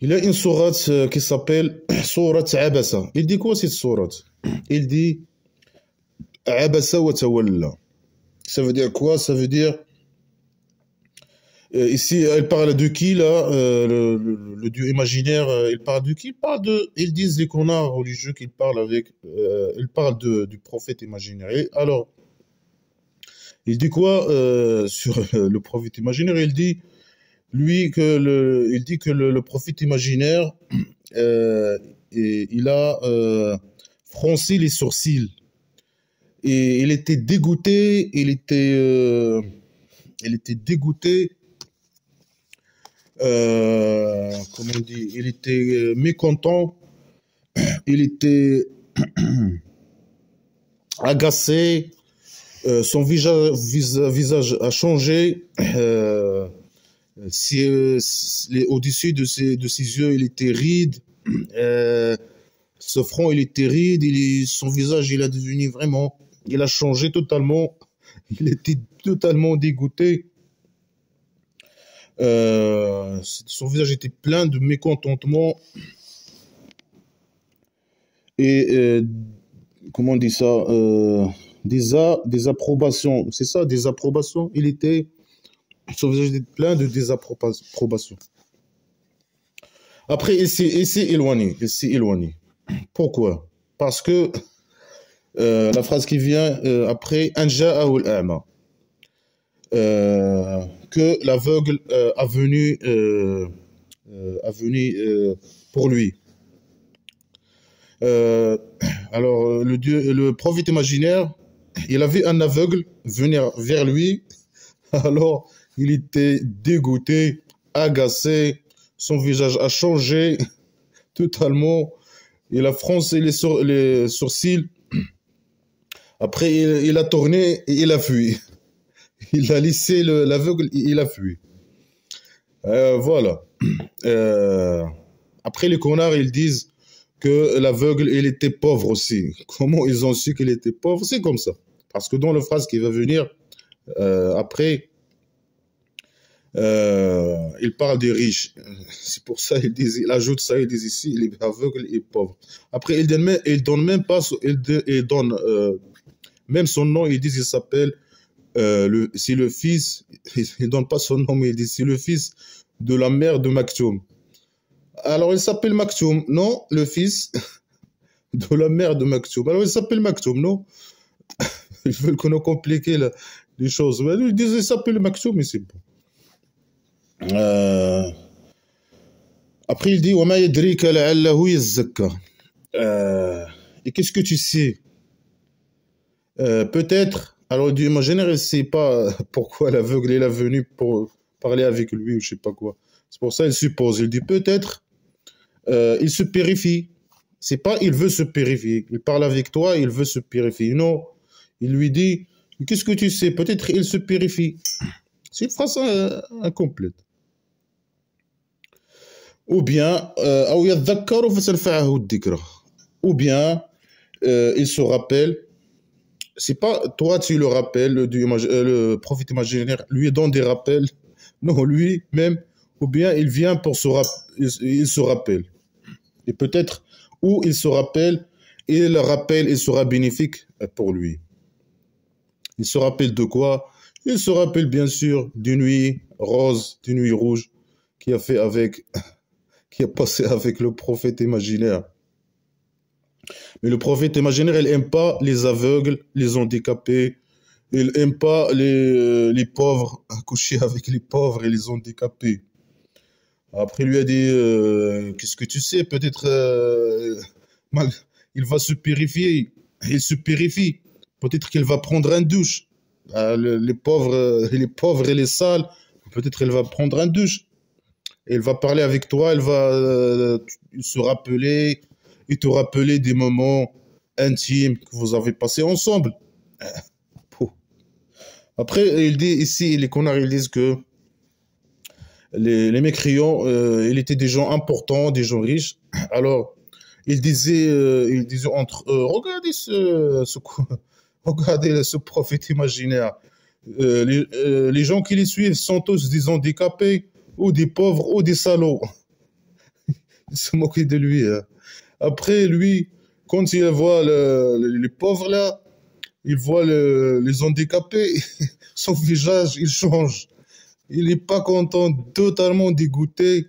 Il a une sourate qui s'appelle sourate Abasa. Il dit quoi cette sourate? Il dit Abasa wa tawalla. Ça veut dire quoi? Ça veut dire ici, elle parle de qui là? Le dieu imaginaire, il parle de qui? Il parle de, ils disent les connards religieux qu'ils parlent avec. Ils parlent du prophète imaginaire. Et alors, il dit quoi sur le prophète imaginaire? Il dit lui que il dit que le prophète imaginaire, il a froncé les sourcils et il était dégoûté. Il était dégoûté. Comment on dit? Il était mécontent. Il était agacé. Son visage a changé. Au-dessus de ses yeux, il était ride. Ce front, il était ride. Son visage, il a devenu vraiment. Il a changé totalement. Il était totalement dégoûté. Son visage était plein de mécontentement. Et comment on dit ça? Des approbations. C'est ça, des approbations. Son visage était plein de désapprobation. Après, il s'est éloigné. Il s'est éloigné. Pourquoi? Parce que la phrase qui vient après, Anja al-A'ma, que l'aveugle a venu pour lui. Alors, le prophète imaginaire, il a vu un aveugle venir vers lui. Alors, il était dégoûté, agacé, son visage a changé totalement, il a froncé les sourcils. Après, il a tourné et il a fui. Il a laissé l'aveugle et il a fui. Voilà. Après, les connards, ils disent que l'aveugle, il était pauvre aussi. Comment ils ont su qu'il était pauvre? C'est comme ça. Parce que dans la phrase qui va venir après, il parle des riches. C'est pour ça il ajoute ça, il dit ici, il est aveugle et pauvre. Après, il donne même pas, il donne même son nom, il dit il s'appelle, c'est le fils, il donne pas son nom, mais il dit c'est le fils de la mère de Maktoum. Alors, il s'appelle Maktoum, non, le fils de la mère de Maktoum. Alors, il s'appelle Maktoum, non? Ils veulent qu'on a compliqué les choses. Ils disent il s'appelle Maktoum, mais c'est bon. Après, il dit وَمَا يَدْرِيكَ لَعَلَّهُ يَزَّكَّى. Et qu'est-ce que tu sais? Peut-être, alors du imaginaire, il ne sait pas pourquoi l'aveugle est venu pour parler avec lui ou je ne sais pas quoi. C'est pour ça qu'il suppose. Il dit peut-être, il se purifie. C'est pas il veut se purifier. Il parle avec toi, il veut se purifier. Non, il lui dit, qu'est-ce que tu sais? Peut-être il se purifie. C'est une phrase incomplète. Ou bien, ou bien, il se rappelle. C'est pas toi tu le rappelles, le prophète imaginaire lui donne des rappels. Non, lui-même, ou bien il vient pour il se rappelle. Et peut-être, ou il se rappelle, et le rappel, il sera bénéfique pour lui. Il se rappelle de quoi? Il se rappelle bien sûr d'une nuit rose, d'une nuit rouge qui a passé avec le prophète imaginaire. Mais le prophète imaginaire, il n'aime pas les aveugles, les handicapés. Il n'aime pas les pauvres, coucher avec les pauvres et les handicapés. Après, il lui a dit, qu'est-ce que tu sais? Peut-être il va se purifier. Il se purifie. Peut-être qu'il va prendre une douche. Les pauvres et les sales, peut-être il va prendre une douche. Il va parler avec toi, il va se rappeler, et te rappeler des moments intimes que vous avez passés ensemble. Après, il dit ici, les connards, ils disent que les mécréants, ils étaient des gens importants, des gens riches. Alors, ils disaient entre eux, regardez ce prophète imaginaire. Les gens qui les suivent sont tous des handicapés, ou des pauvres, ou des salauds. il se moquait de lui. Hein. Après, lui, quand il voit les pauvres là, il voit les handicapés, son visage, il change. Il n'est pas content, totalement dégoûté,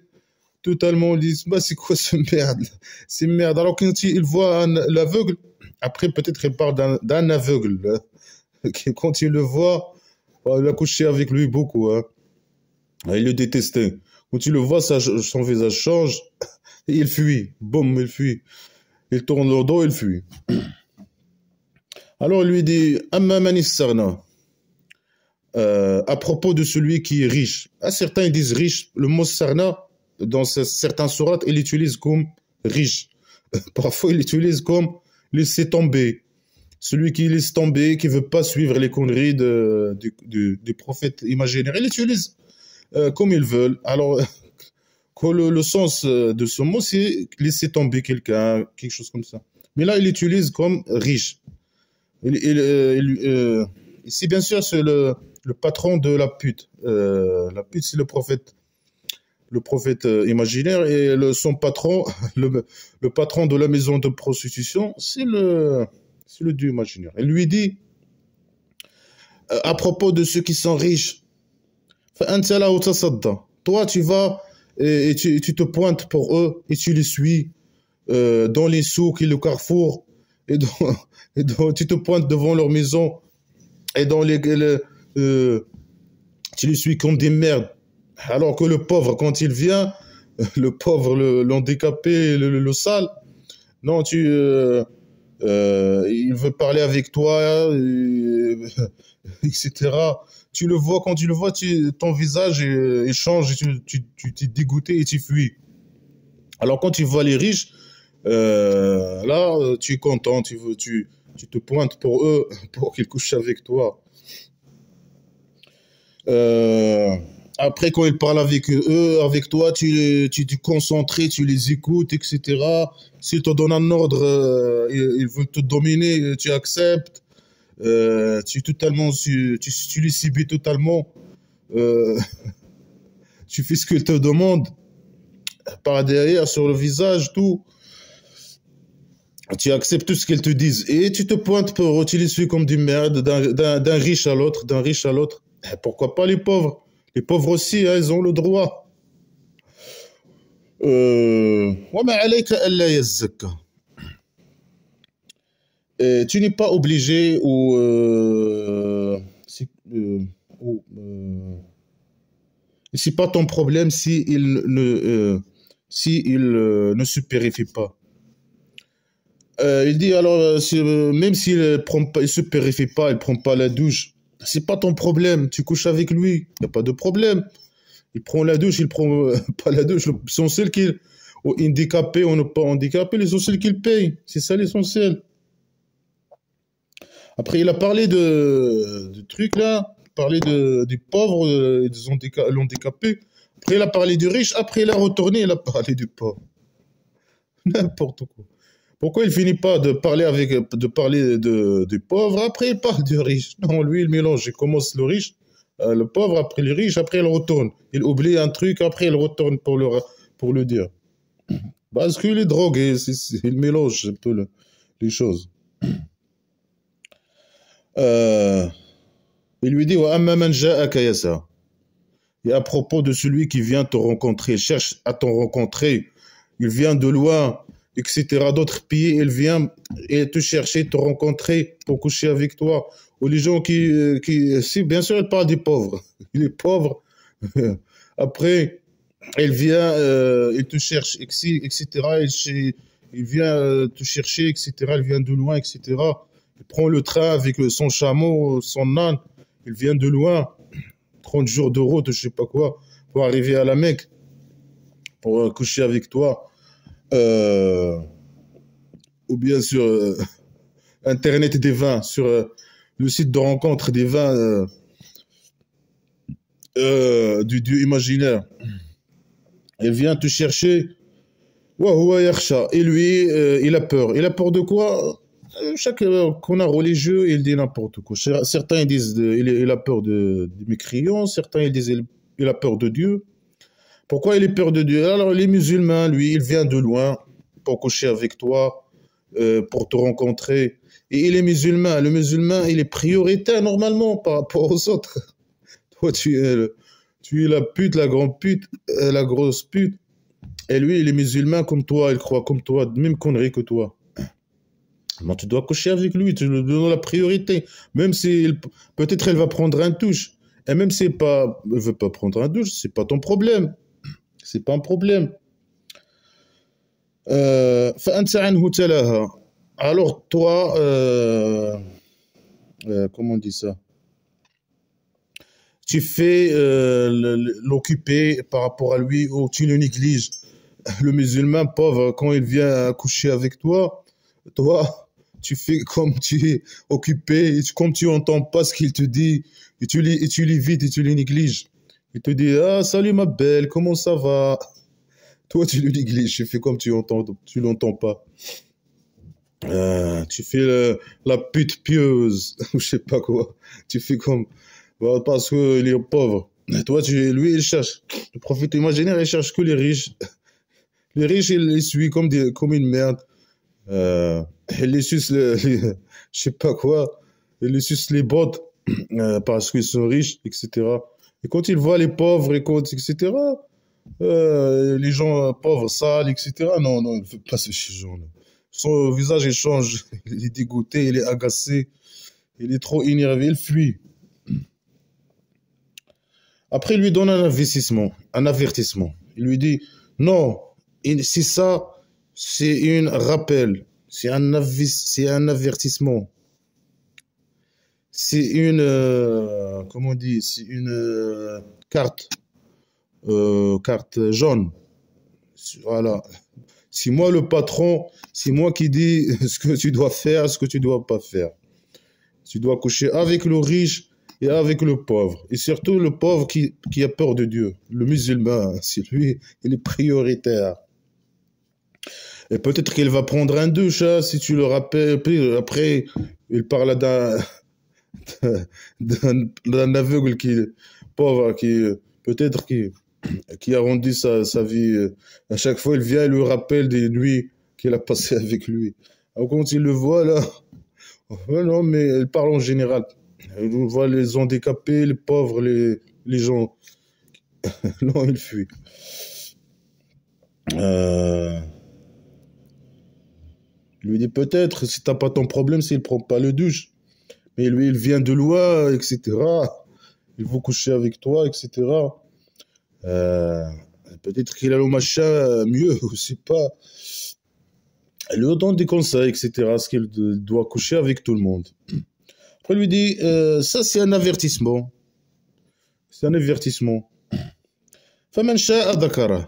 totalement il dit, bah, c'est quoi ce merde? C'est merde. Alors quand il voit l'aveugle, après peut-être il parle d'un aveugle. Hein. Quand il le voit, bah, il a couché avec lui beaucoup. Hein. Il le détestait. Quand il le voit, son visage change, et il fuit. Boum, il fuit. Il tourne le dos, il fuit. Alors il lui dit, Amma man istarna. À propos de celui qui est riche. Certains disent riche. Le mot sarna, dans certains sourates, il l'utilise comme riche. Parfois, il l'utilise comme laisser tomber. Celui qui laisse tomber, qui ne veut pas suivre les conneries du prophète imaginaire. Il l'utilise comme ils veulent. Alors, le sens de ce mot, c'est laisser tomber quelqu'un, quelque chose comme ça. Mais là, il l'utilise comme riche. Ici, bien sûr, c'est le patron de la pute. La pute, c'est le prophète imaginaire, et son patron, le patron de la maison de prostitution, c'est le dieu imaginaire. Il lui dit, à propos de ceux qui sont riches, toi, tu vas et tu te pointes pour eux et tu les suis dans les souks et le carrefour, et tu te pointes devant leur maison et tu les suis comme des merdes. Alors que le pauvre, quand il vient, le pauvre, l'handicapé, le sale, non, il veut parler avec toi, etc. Tu le vois, quand tu le vois, ton visage il change, tu t'es dégoûté et tu fuis. Alors quand tu vois les riches, là, tu es content, tu te pointes pour eux, pour qu'ils couchent avec toi. Après, quand ils parlent avec eux, avec toi, tu te concentres, tu les écoutes, etc. S'ils te donnent un ordre, ils veulent te dominer, tu acceptes. Tu les subis totalement. Euh, tu fais ce qu'ils te demandent. Par derrière, sur le visage, tout. Tu acceptes tout ce qu'ils te disent. Et tu te pointes pour utiliser comme du merde d'un riche à l'autre, d'un riche à l'autre. Pourquoi pas les pauvres? Les pauvres aussi, hein, ils ont le droit. وما عليك ألا يزكى. Tu n'es pas obligé c'est pas ton problème si il ne se purifie pas. Il dit alors, même s'il il se purifie pas, il prend pas la douche, c'est pas ton problème. Tu couches avec lui, il n'y a pas de problème. Il prend la douche, il prend pas la douche. L'essentiel qu'il, handicapé ou pas handicapé, l'essentiel qu'il paye. C'est ça l'essentiel. Après, il a parlé de trucs là, parlé des pauvres, des handicapés. Après, il a parlé du riche. Après, il a retourné, il a parlé du pauvre. N'importe quoi. Pourquoi il finit pas de parler du pauvre, après il parle du riche? Non, lui, il mélange. Il commence le riche, le pauvre, après le riche, après il retourne. Il oublie un truc, après il retourne pour le dire. Parce qu'il est drogué, il mélange un peu les choses. Il lui dit, وَأَمَّا مَنْ جَاءَكَ يَسْعَىٰ. Et à propos de celui qui vient te rencontrer, il cherche à te rencontrer, il vient de loin, etc., d'autres pays, il vient et te chercher, te rencontrer pour coucher avec toi. Ou les gens si, bien sûr, il parle des pauvres. Il est pauvre. Après, il vient, il te cherche, etc., il vient te chercher, etc., il vient de loin, etc. Il prend le train avec son chameau, son âne, il vient de loin, 30 jours de route, je sais pas quoi, pour arriver à la Mecque, pour coucher avec toi. Ou bien sur Internet des vins, sur le site de rencontre des vins du dieu imaginaire. Il vient te chercher. Et lui, il a peur. Il a peur de quoi? Chaque connard religieux, il dit n'importe quoi. Certains ils disent il a peur des mécréants, certains ils disent il a peur de Dieu. Pourquoi il est peur de Dieu? Alors, les musulmans, lui, il vient de loin pour coucher avec toi, pour te rencontrer. Et il est musulman. Le musulman, il est prioritaire normalement par rapport aux autres. Toi, tu es la pute, la grande pute, la grosse pute. Et lui, il est musulman comme toi, il croit comme toi, même connerie que toi. Mais tu dois coucher avec lui, tu lui donnes la priorité. Même si peut-être elle va prendre un douche. Et même si elle ne veut pas prendre un douche, c'est pas ton problème. C'est pas un problème. فأنت عنه تلاها. Alors toi, comment on dit ça? Tu fais l'occuper par rapport à lui ou tu le négliges. Le musulman pauvre, quand il vient coucher avec toi, tu fais comme tu es occupé, comme tu n'entends pas ce qu'il te dit, et tu l'évites et tu le négliges. Il te dit, ah, salut ma belle, comment ça va? Toi, tu le négliges, tu fais comme tu l'entends pas. Tu fais la pute pieuse, ou je sais pas quoi. Tu fais comme, bah, parce qu'il est pauvre. Toi, lui, il cherche. Le prophète imaginaire, il cherche que les riches. Les riches, il les suit comme une merde. Il les suce, je sais pas quoi. Il les suce les bottes parce qu'ils sont riches, etc. Et quand il voit les pauvres, etc., les gens pauvres, sales, etc., non, il ne fait pas ce genre-là. Son visage, il change. Il est dégoûté, il est agacé. Il est trop énervé, il fuit. Après, il lui donne un avertissement. Il lui dit, non, c'est ça, c'est un rappel, c'est un avertissement. C'est une, comment on dit, c'est une carte jaune. Voilà. C'est moi le patron, c'est moi qui dis ce que tu dois faire, ce que tu dois pas faire. Tu dois coucher avec le riche et avec le pauvre. Et surtout le pauvre qui a peur de Dieu. Le musulman, c'est lui, il est prioritaire. Et peut-être qu'il va prendre un douche, hein, si tu le rappelles. Puis après, il parle d'un aveugle pauvre, peut-être qui a rendu sa vie. À chaque fois, il vient et lui rappelle des nuits qu'il a passées avec lui. Alors, quand il le voit, là, non, mais il parle en général. Il voit les handicapés, les pauvres, les gens. Non, il fuit. Il lui dit peut-être, si t'as pas ton problème, s'il prend pas le douche. Mais lui, il vient de loin, etc. Il veut coucher avec toi, etc. Peut-être qu'il a le machin mieux, je sais pas. Il lui donne des conseils, etc. Parce qu'il doit coucher avec tout le monde. Après, il lui dit, ça c'est un avertissement. C'est un avertissement. فَمَنْ شَاءَ ذَكَرَهُ.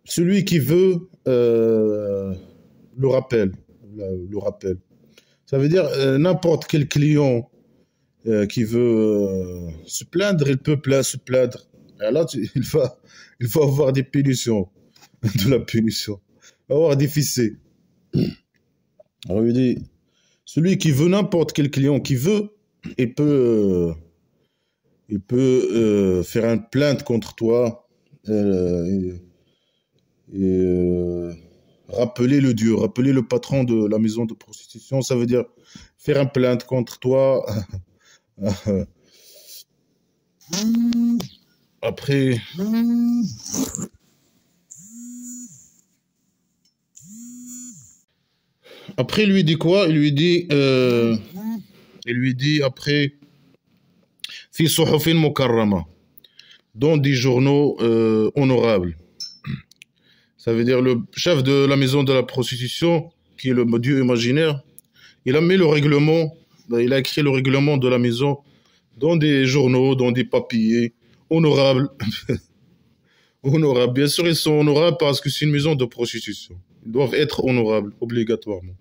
Celui qui veut le rappel. Ça veut dire n'importe quel client qui veut se plaindre, il peut se plaindre. Et là, il va avoir des punitions, de la punition. Il va avoir des fessées. Alors, il dit, celui qui veut, n'importe quel client qui veut, il peut faire une plainte contre toi et rappeler le Dieu, rappeler le patron de la maison de prostitution. Ça veut dire faire une plainte contre toi. Après, il lui dit quoi? Il lui dit après, fi suhufin mukarrama, dans des journaux honorables. Ça veut dire le chef de la maison de la prostitution, qui est le dieu imaginaire, il a mis le règlement, il a écrit le règlement de la maison dans des journaux, dans des papiers honorables. Honorables. Bien sûr, ils sont honorables parce que c'est une maison de prostitution. Ils doivent être honorables, obligatoirement.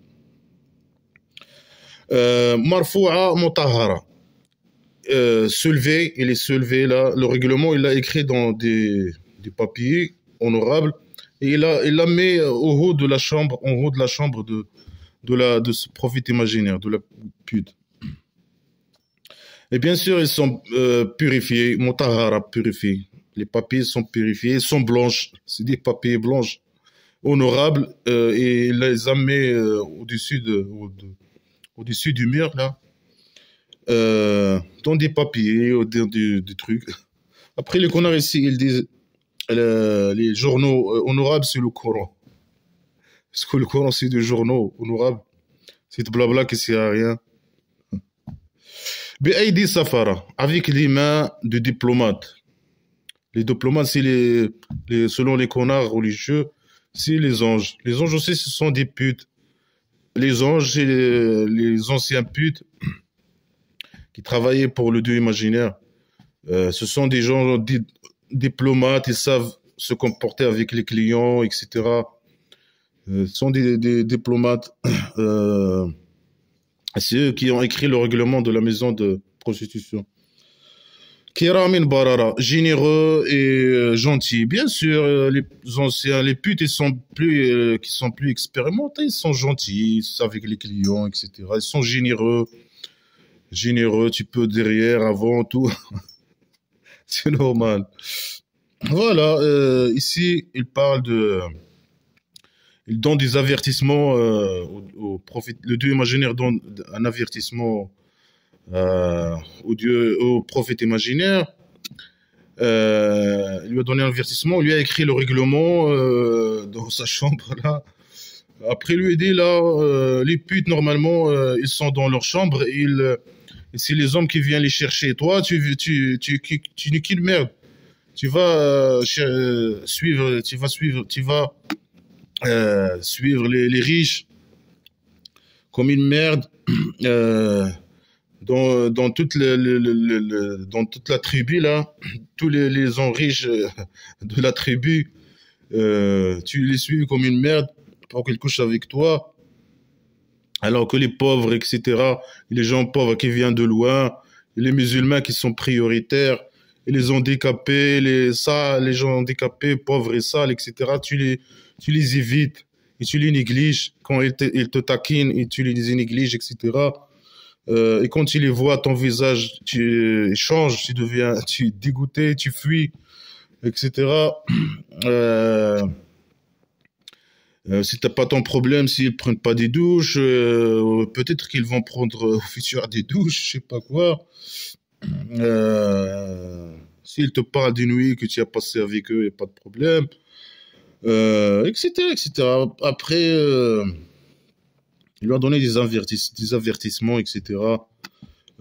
Marfou'a mutahhara. Soulevé, il est soulevé là. Le règlement, il l'a écrit dans des papiers honorables. Et il l'a mis au haut de la chambre, en haut de la chambre de ce prophète imaginaire, de la pute. Et bien sûr, ils sont purifiés, mutahhara, purifiés. Les papiers sont purifiés, sont blanches. C'est des papiers blanches, honorables, et il les a mis au-dessus du mur, là, dans des papiers, dans des trucs. Après, les connards ici, ils disent les journaux honorables, c'est le Coran. Parce que le Coran, c'est des journaux honorables. C'est blabla qui sert à rien. Bi'aïdi Safara, avec les mains de diplomates. Les diplomates, c'est selon les connards religieux, c'est les anges. Les anges aussi, ce sont des putes. Les anges, c'est les anciens putes qui travaillaient pour le Dieu imaginaire. Ce sont des gens diplomates, ils savent se comporter avec les clients, etc. Ce sont des diplomates. C'est eux qui ont écrit le règlement de la maison de prostitution. Kiramin Barara, généreux et gentils. Bien sûr, les anciens, les putes, qui sont plus expérimentés, ils sont gentils avec les clients, etc. Ils sont généreux. Généreux, tu peux derrière, avant, tout. C'est normal. Voilà, ici, il donne des avertissements au prophète. Le Dieu imaginaire donne un avertissement au prophète imaginaire. Il lui a donné un avertissement, il lui a écrit le règlement dans sa chambre là. Après lui a dit là, les putes normalement ils sont dans leur chambre, et c'est les hommes qui viennent les chercher. Toi, tu n'es qu'une merde. Tu vas suivre les riches comme une merde. Dans toute dans toute la tribu là, tous les gens riches de la tribu, tu les suis comme une merde pour qu'ils couchent avec toi, alors que les pauvres, etc., les gens pauvres qui viennent de loin, les musulmans qui sont prioritaires, et les handicapés, les gens handicapés, pauvres et sales, etc., tu les évites et tu les négliges. Quand ils te taquinent et tu les négliges, etc., et quand tu les vois, ton visage change, tu es dégoûté, tu fuis, etc. Si t'as pas ton problème, s'ils prennent pas des douches, peut-être qu'ils vont prendre au futur des douches, je sais pas quoi. S'ils te parlent des nuits que tu as passé avec eux, y a pas de problème, etc., etc. Après, il lui a donné des avertissements, etc.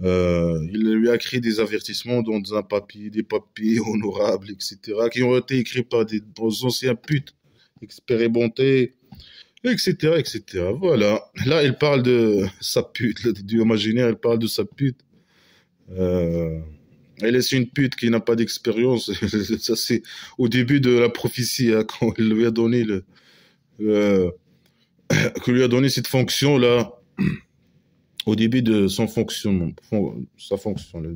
Il lui a écrit des avertissements dans des papiers honorables, etc., qui ont été écrits par des anciens putes expérimentés, etc., etc. Voilà. Là, il parle de sa pute, le dieu imaginaire, il parle de sa pute. Elle est une pute qui n'a pas d'expérience. Ça, c'est au début de la prophétie, hein, quand il lui a donné que lui a donné cette fonction-là, au début de son fonctionnement, sa fonction, là,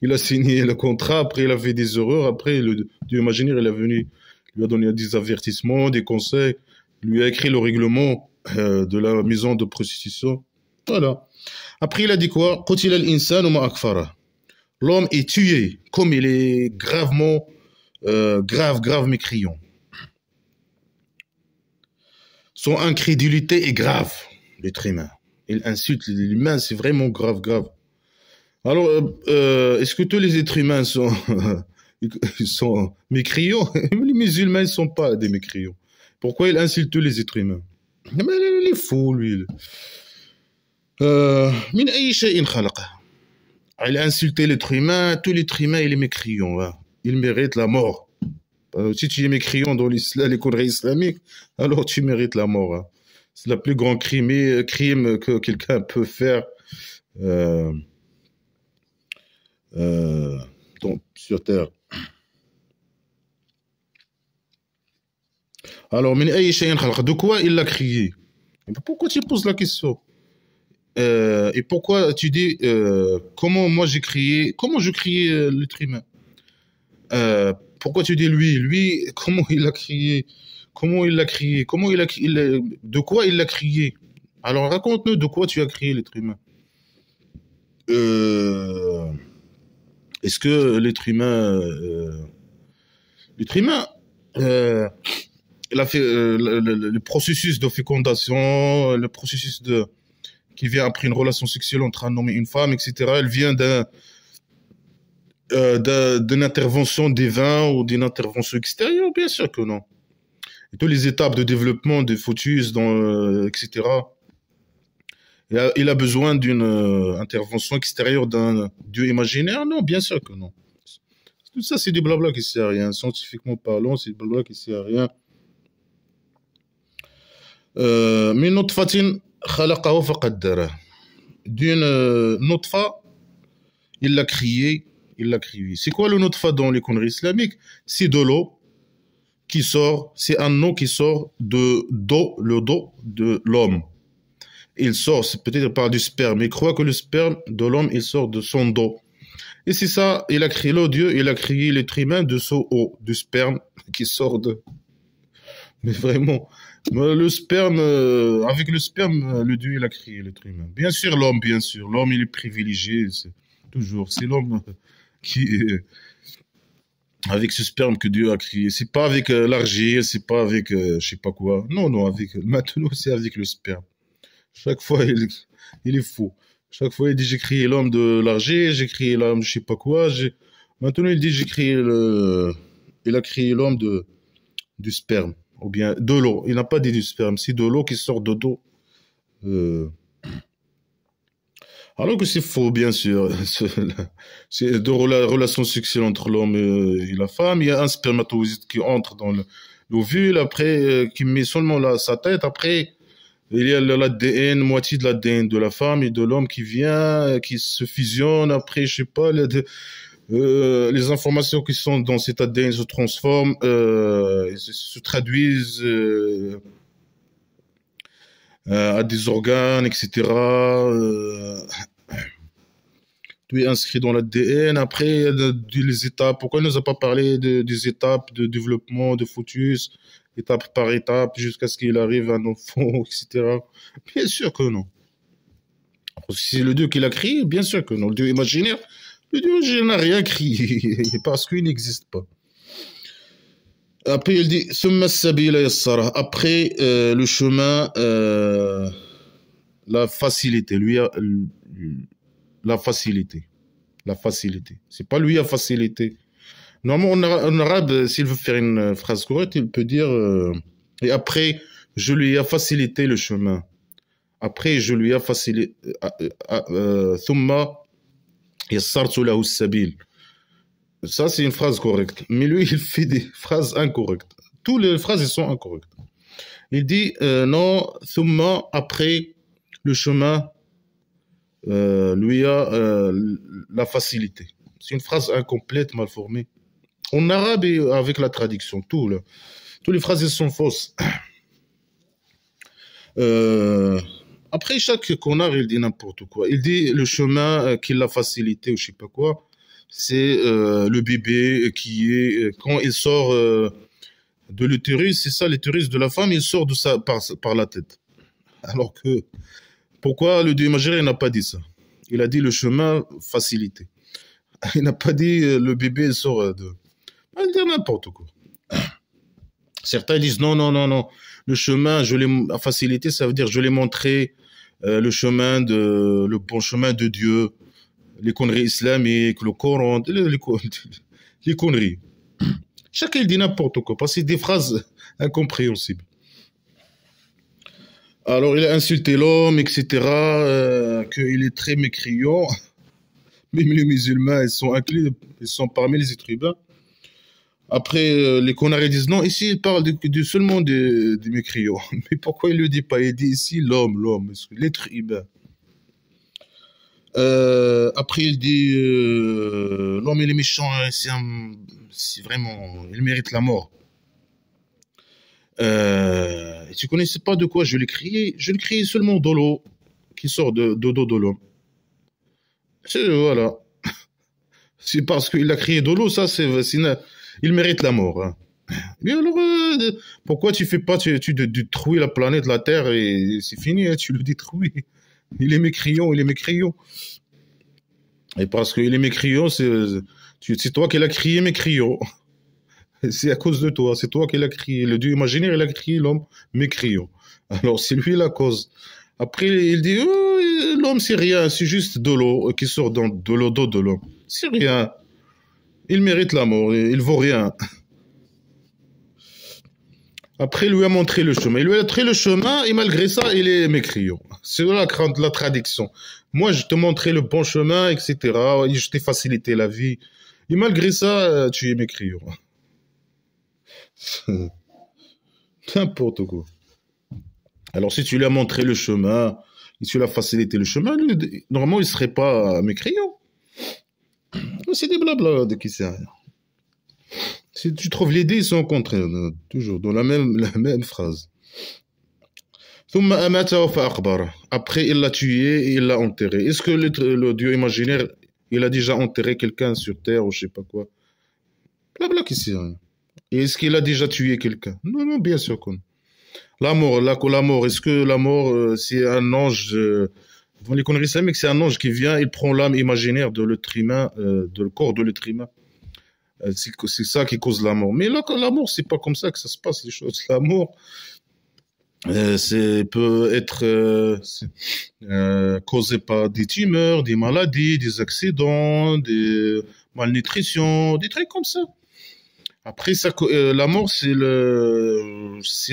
il a signé le contrat, après il a fait des erreurs, après le dieu imaginaire, il est venu, il lui a donné des avertissements, des conseils, il lui a écrit le règlement de la maison de prostitution. Voilà. Après, il a dit quoi? Qutila al-insanu ma akfara. L'homme est tué, comme il est gravement, grave mécréant. Son incrédulité est grave, l'être humain. Il insulte l'humain, c'est vraiment grave. Alors, est-ce que tous les êtres humains ils sont mécréants? Les musulmans ne sont pas des mécréants. Pourquoi il insulte tous les êtres humains? Mais il est fou, lui. Min ayi shay'in khalaqa. Il a insulté l'être humain, tout l'être humain, il est mécréant. Hein. Il mérite la mort. Si tu es mécréant dans les conneries islamiques, alors tu mérites la mort. Hein. C'est le plus grand crime que quelqu'un peut faire sur Terre. Alors, de quoi il l'a crié? Pourquoi tu poses la question? Et pourquoi tu dis comment je criais l'être humain? Pourquoi tu dis lui, comment il a crié? De quoi il l'a crié? Alors raconte-nous de quoi tu as crié l'être humain. Est-ce que l'être humain, euh, il a fait le processus de fécondation, le processus qui vient après une relation sexuelle entre un homme et une femme, etc. Elle vient d'une intervention divine ou d'une intervention extérieure? Bien sûr que non. Et toutes les étapes de développement des fœtus, etc. Il a besoin d'une intervention extérieure d'un dieu imaginaire? Non, bien sûr que non. Tout ça, c'est du blabla qui sert à rien. Scientifiquement parlant, c'est du blabla qui sert à rien. من نطفة خلقه فقدره. D'une nutfa, il l'a créé, il l'a créé. C'est quoi le nutfa dans les conneries islamiques? C'est de l'eau qui sort, c'est un eau qui sort le dos de l'homme. Il sort, c'est peut-être par du sperme. Il croit que le sperme de l'homme, il sort de son dos. Et c'est ça, il a créé l'eau, Dieu, il a créé l'être humain de ce eau, du sperme qui sort de... Mais vraiment, le sperme, avec le sperme, le Dieu, il a créé l'être humain. Bien sûr, l'homme, il est privilégié, toujours. C'est l'homme qui est avec ce sperme que Dieu a créé. C'est pas avec l'argile, c'est pas avec je sais pas quoi. Non, non, maintenant, c'est avec le sperme. Chaque fois, il est faux. Chaque fois, il dit j'ai créé l'homme de l'argile, j'ai créé l'homme de je sais pas quoi. Maintenant, il dit il a créé l'homme du sperme. Ou bien de l'eau. Il n'a pas dit du sperme, c'est de l'eau qui sort de dos. Alors que c'est faux, bien sûr. C'est de relation sexuelle entre l'homme et la femme. Il y a un spermatozoïde qui entre dans l'ovule, après, qui met seulement sa tête. Après, il y a l'ADN, moitié de l'ADN de la femme et de l'homme qui vient, qui se fusionne. Après, je sais pas, les informations qui sont dans cet ADN se transforment, se traduisent à des organes, etc. Tout est inscrit dans l'ADN. Après, les étapes. Pourquoi il ne nous a pas parlé des étapes de développement de fœtus, étape par étape, jusqu'à ce qu'il arrive à un enfant, etc. Bien sûr que non. Parce que c'est le Dieu qui l'a créé, bien sûr que non. Le Dieu imaginaire, n'a rien créé, parce qu'il n'existe pas. Après, il dit, après, le chemin, la facilité, la facilité. La facilité. C'est pas lui a facilité. Normalement, en arabe, s'il veut faire une phrase correcte, il peut dire, et après, je lui ai facilité le chemin. Après, je lui ai facilité, thumma yassartu lahu as-sabil. Ça, c'est une phrase correcte. Mais lui, il fait des phrases incorrectes. Toutes les phrases, elles sont incorrectes. Il dit, non, thumma, après, le chemin, lui a la facilité. C'est une phrase incomplète, mal formée. En arabe et avec la traduction, toutes les phrases, elles sont fausses. Après, chaque connard, il dit n'importe quoi. Il dit le chemin qui l'a facilité ou je sais pas quoi. C'est le bébé qui est, quand il sort de l'utérus, c'est ça, l'utérus de la femme, il sort par la tête. Alors que, pourquoi le Dieu imaginaire n'a pas dit ça? Il a dit le chemin facilité. Il n'a pas dit le bébé il sort de... Il dit n'importe quoi. Certains disent non, non, non, non. Le chemin, je l'ai facilité, ça veut dire je l'ai montré le bon chemin de Dieu. Les conneries islamiques, le Coran, les conneries. Chacun dit n'importe quoi, parce que c'est des phrases incompréhensibles. Alors, il a insulté l'homme, etc., qu'il est très mécréant. Même les musulmans, ils sont parmi les êtres humains. Après, les connards disent non, ici, il parle seulement des mécréants. Mais pourquoi il ne le dit pas? Il dit ici l'homme, l'être humain. Après, il dit l'homme, il est méchant, c'est vraiment, il mérite la mort. Tu connaissais pas de quoi je l'ai créé? Je l'ai créé seulement de l'eau qui sort de dos de l'homme. Voilà. C'est parce qu'il a créé de l'eau, ça, il mérite la mort. Hein. Mais alors, pourquoi tu fais pas, tu détruis la planète, la Terre, et c'est fini, hein, tu le détruis. Il est mécréant. Et parce qu'il est mécréant, c'est toi qui l'as crié mécréant. C'est à cause de toi, c'est toi qui l'as crié. Le Dieu imaginaire, il a crié l'homme mécréant. Alors c'est lui la cause. Après, il dit, oh, l'homme c'est rien, c'est juste de l'eau qui sort de l'eau d'eau de l'homme. C'est rien. Il mérite la mort, il vaut rien. Après, il lui a montré le chemin. Il lui a montré le chemin et malgré ça, il est mécréant. C'est là la traduction. Moi, je te montrais le bon chemin, etc. Je t'ai facilité la vie. Et malgré ça, tu es mécréant. N'importe quoi. Alors, si tu lui as montré le chemin, si tu lui as facilité le chemin, normalement, il ne serait pas mécréant. C'est des blabla de qui c'est rien. Si tu trouves les deux, ils sont contraires, toujours dans la même phrase. Après, il l'a tué et il l'a enterré. Est-ce que le dieu imaginaire, il a déjà enterré quelqu'un sur Terre ou je sais pas quoi? Blabla qui c'est rien. Et est-ce qu'il a déjà tué quelqu'un? Non, non, bien sûr qu'on. La mort, la mort, est-ce que la mort, c'est un ange dans les conneries islamiques, c'est un ange qui vient, il prend l'âme imaginaire de l'être humain, de le corps de l'être humain. C'est ça qui cause la mort. Mais là, la mort, c'est pas comme ça que ça se passe, les choses. La mort, peut être causé par des tumeurs, des maladies, des accidents, des malnutritions, des trucs comme ça. Après, la mort, c'est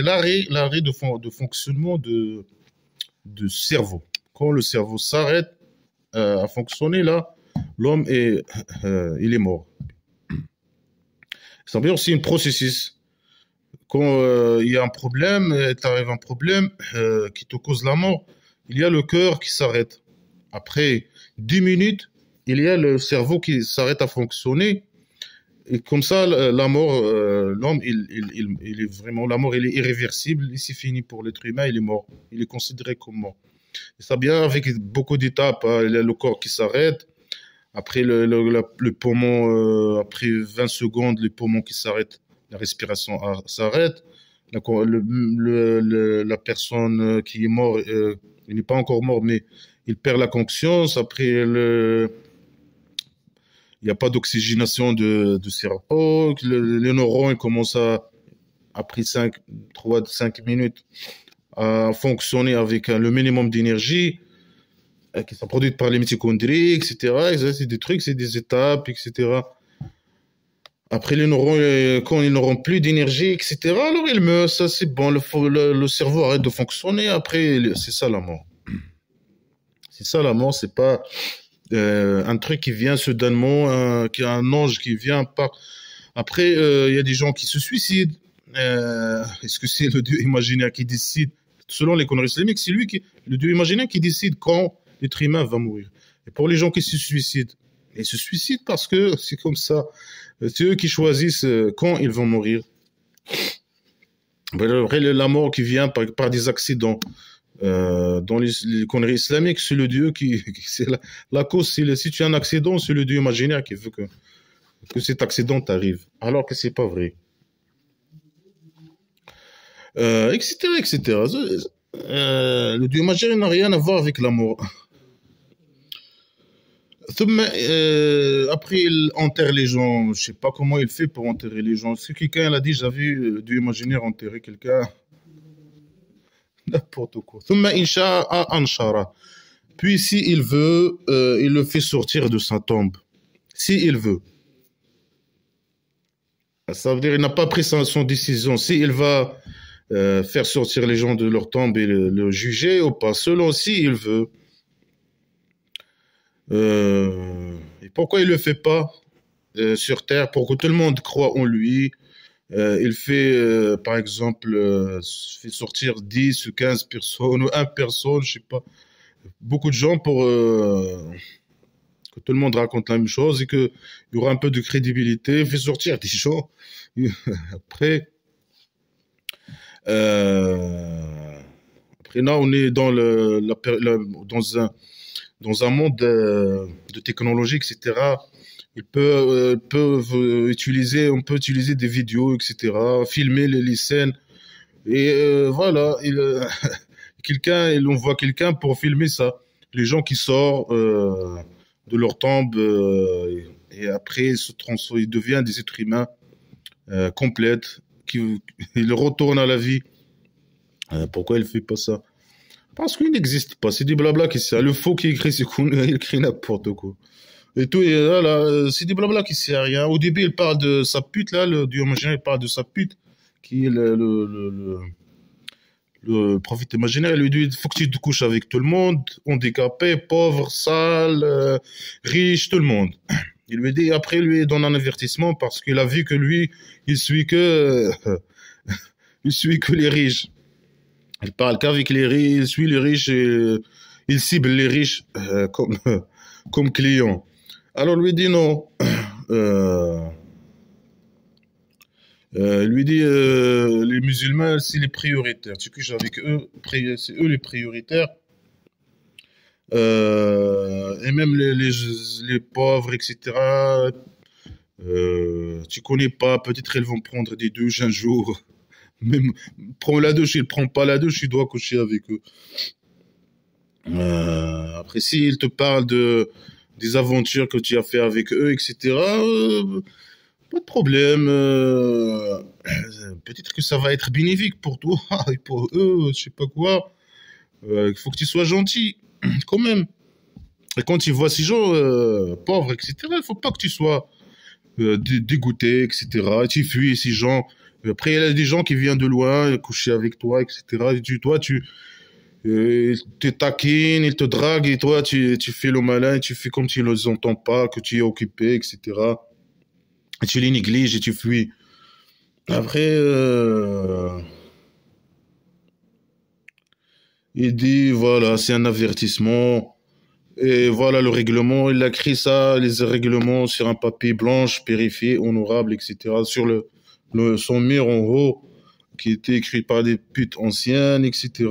l'arrêt de fonctionnement de cerveau. Quand le cerveau s'arrête à fonctionner, là, l'homme il est mort. C'est bien aussi un processus. Quand il y a un problème, t'arrive un problème qui te cause la mort, il y a le cœur qui s'arrête. Après 10 minutes, il y a le cerveau qui s'arrête à fonctionner. Et comme ça, la mort, l'homme, il est vraiment, la mort, il est irréversible. Et c'est fini pour l'être humain, il est mort. Il est considéré comme mort. Et ça vient avec beaucoup d'étapes. Hein. Il y a le corps qui s'arrête. Après le poumon, après 20 secondes, les poumons qui s'arrêtent, la respiration s'arrête. La personne qui est morte, il n'est pas encore mort, mais il perd la conscience. Après, il n'y a pas d'oxygénation de cerveau. Les neurones commencent après 3-5 minutes, à fonctionner avec le minimum d'énergie qui sont produites par les mitochondries, etc. Et ça, c'est des trucs, c'est des étapes, etc. Après, les neurones, quand ils n'auront plus d'énergie, etc., alors ils meurent. Ça, c'est bon. Le cerveau arrête de fonctionner. Après, c'est ça la mort. C'est ça la mort. C'est pas un truc qui vient soudainement, qui a un ange qui vient par. Après, il y a des gens qui se suicident. Est-ce que c'est le Dieu imaginaire qui décide? Selon les conneries islamiques, c'est le Dieu imaginaire qui décide quand l'être humain va mourir. Et pour les gens qui se suicident, ils se suicident parce que c'est comme ça. C'est eux qui choisissent quand ils vont mourir. Après, la mort qui vient par des accidents. Dans les conneries islamiques, c'est le Dieu c'est la cause. Si tu as un accident, c'est le Dieu imaginaire qui veut que cet accident t'arrive. Alors que c'est pas vrai. Etc., etc. Le Dieu imaginaire n'a rien à voir avec la mort. Après, il enterre les gens. Je sais pas comment il fait pour enterrer les gens. Si quelqu'un a dit, j'ai vu le Dieu imaginaire enterrer quelqu'un. N'importe quoi. Puis, s'il veut, il le fait sortir de sa tombe. S'il veut. Ça veut dire qu'il n'a pas pris son décision. S'il va faire sortir les gens de leur tombe et le juger ou pas, selon s'il veut. Et pourquoi il le fait pas sur Terre? Pour que tout le monde croit en lui. Il fait, par exemple, fait sortir 10 ou 15 personnes ou 1 personne, je sais pas, beaucoup de gens pour que tout le monde raconte la même chose et qu'il y aura un peu de crédibilité. Il fait sortir des gens. Après, là, on est dans dans un monde de technologie, etc. On peut utiliser des vidéos, etc., filmer les scènes. Et voilà, on voit quelqu'un pour filmer ça. Les gens qui sortent de leur tombe, et après ils deviennent des êtres humains complètes, ils retournent à la vie. Pourquoi il fait pas ça? Parce qu'il n'existe pas, c'est des blabla qui sert. Le faux qui écrit, c'est qu'on il écrit n'importe quoi. Et tout, et là, c'est des blabla qui sert à rien. Au début, il parle de sa pute, là, le dieu imaginaire, il parle de sa pute, qui est le prophète imaginaire. Il lui dit, il faut que tu te couches avec tout le monde, handicapé, pauvre, sale, riche, tout le monde. Il lui dit, après, il lui donne un avertissement parce qu'il a vu que lui, il suit que, il suit que les riches. Il parle qu'avec les riches, il suit les riches et il cible les riches comme clients. Alors lui dit non. Euh, lui dit les musulmans, c'est les prioritaires. Tu couches avec eux, c'est eux les prioritaires. Et même les pauvres, etc. Tu connais pas, peut-être elles vont prendre des douches un jour. Même prends la douche, il prend pas la douche, tu dois coucher avec eux. Après, s'il te parle des aventures que tu as fait avec eux, etc., pas de problème. Peut-être que ça va être bénéfique pour toi et pour eux, je sais pas quoi. Il faut que tu sois gentil, quand même. Et quand tu vois ces gens pauvres, etc., il faut pas que tu sois dégoûté, etc. Tu fuis ces gens. Après, il y a des gens qui viennent de loin, coucher avec toi, etc. Et toi, ils te taquinent, ils te draguent, et toi, tu fais le malin, tu fais comme tu ne les entends pas, que tu es occupé, etc. Et tu les négliges et tu fuis. Après, il dit, voilà, c'est un avertissement. Et voilà le règlement. Il a écrit ça, les règlements sur un papier blanche, périfié, honorable, etc. Sur son mur en haut, qui était écrit par des putes anciennes, etc.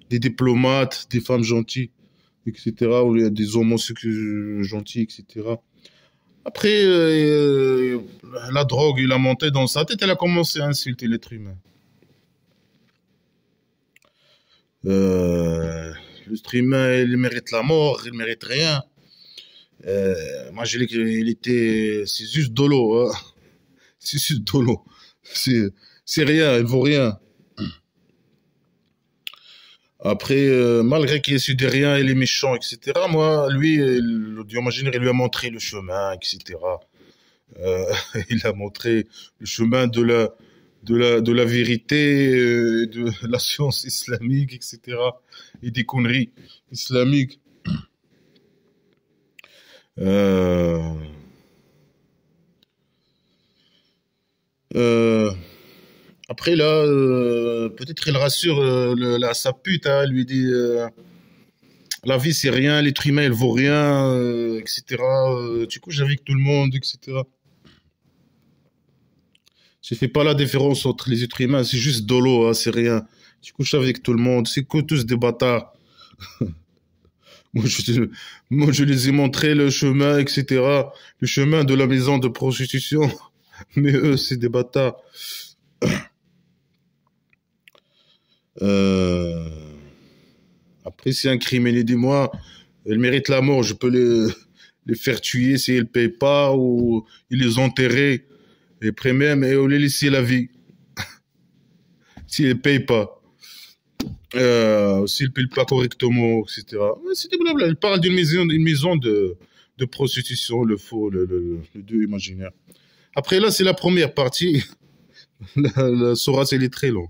Des diplomates, des femmes gentilles, etc. Ou il y a des homosexuels gentils, etc. Après, la drogue, il a monté dans sa tête, elle a commencé à insulter l'être humain. Euh, L'être humain, il mérite la mort, il mérite rien. Moi, je l'ai il était, c'est juste de l'eau, hein. C'est juste de l'eau. C'est rien, il vaut rien. Après, malgré qu'il est su de rien, il est méchant, etc. Moi, lui, le dieu imaginaire, il lui a montré le chemin, etc. Euh, il a montré le chemin de la vérité, de la science islamique, etc. Et des conneries islamiques. Euh, euh, Après là, peut-être il rassure sa pute, hein, elle lui dit la vie c'est rien, l'être humain il vaut rien, etc. Tu couches avec tout le monde, etc. Je fais pas la différence entre les êtres humains, c'est juste de l'eau, hein, c'est rien. Tu couches avec tout le monde, c'est que tous des bâtards. Moi je, moi, je les ai montré le chemin, etc. Le chemin de la maison de prostitution. Mais eux, c'est des bâtards. Euh, Après, c'est un criminel, dis-moi, ils méritent la mort, je peux les faire tuer s'ils ne payent pas ou ils les enterrer, et après même, et ou les laisser la vie, s'ils ne payent pas, s'ils ne payent pas correctement, etc. Ouais, c'est des blabla, ils parlent d'une maison de prostitution, le faux, le dieu imaginaire. Après là, c'est la première partie, la Soras, elle est très longue.